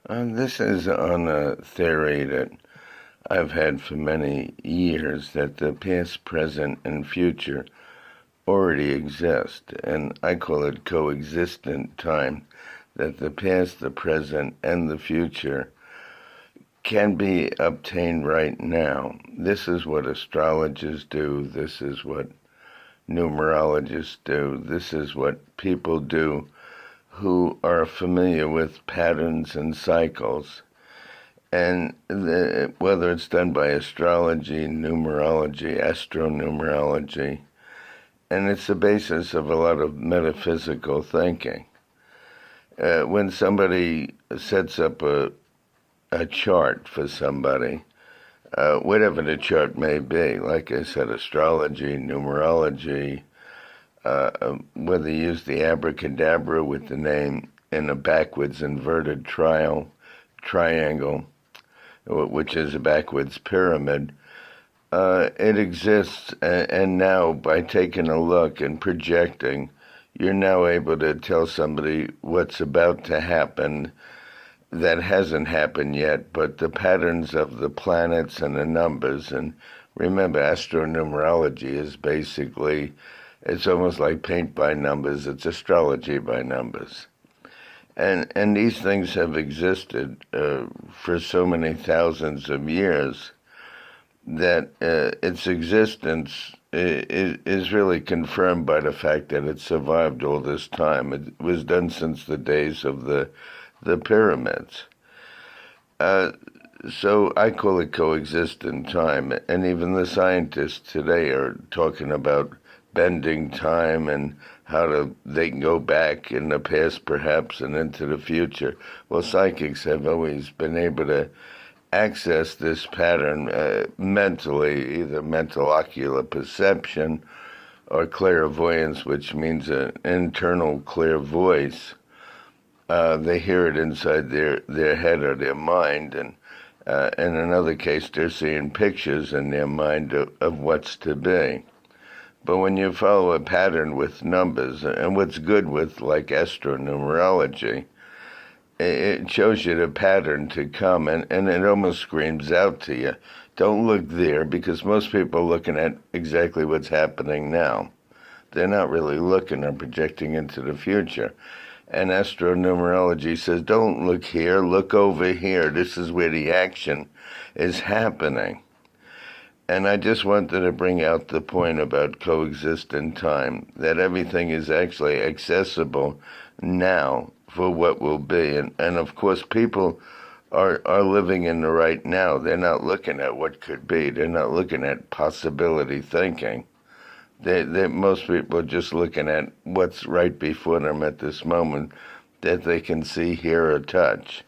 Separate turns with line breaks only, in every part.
This is on a theory that I've had for many years that the past, present, and future already exist, and I call it coexistent time, that the past, the present, and the future can be obtained right now. This is what astrologers do, this is what numerologists do, this is what people do who are familiar with patterns and cycles. And whether it's done by astrology, numerology, astronumerology, and it's the basis of a lot of metaphysical thinking. When somebody sets up a chart for somebody, whatever the chart may be, like I said, astrology, numerology, whether you use the abracadabra with the name in a backwards inverted triangle, which is a backwards pyramid, it exists, and now by taking a look and projecting, you're now able to tell somebody what's about to happen that hasn't happened yet, but the patterns of the planets and the numbers. And remember, astronumerology is basically, it's almost like paint by numbers, it's astrology by numbers. And these things have existed for so many thousands of years that its existence is really confirmed by the fact that it survived all this time. It was done since the days of the pyramids. So I call it coexistent time, and even the scientists today are talking about bending time and how they can go back in the past perhaps and into the future. Well, psychics have always been able to access this pattern mentally, either mental ocular perception or clairvoyance, which means an internal clear voice. They hear it inside their head or their mind, and in another case, they're seeing pictures in their mind of what's to be. But when you follow a pattern with numbers, and what's good with like astronumerology, it shows you the pattern to come, and it almost screams out to you, don't look there, because most people are looking at exactly what's happening now. They're not really looking or projecting into the future. And astronumerology says, don't look here, look over here. This is where the action is happening. And I just wanted to bring out the point about coexistent time, that everything is actually accessible now for what will be. And of course, people are living in the right now. They're not looking at what could be. They're not looking at possibility thinking. Most people are just looking at what's right before them at this moment that they can see, hear, or touch.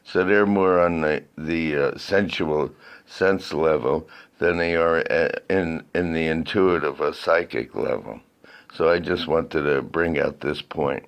So they're more on the sensual sense level than they are in the intuitive or psychic level. So I just wanted to bring out this point.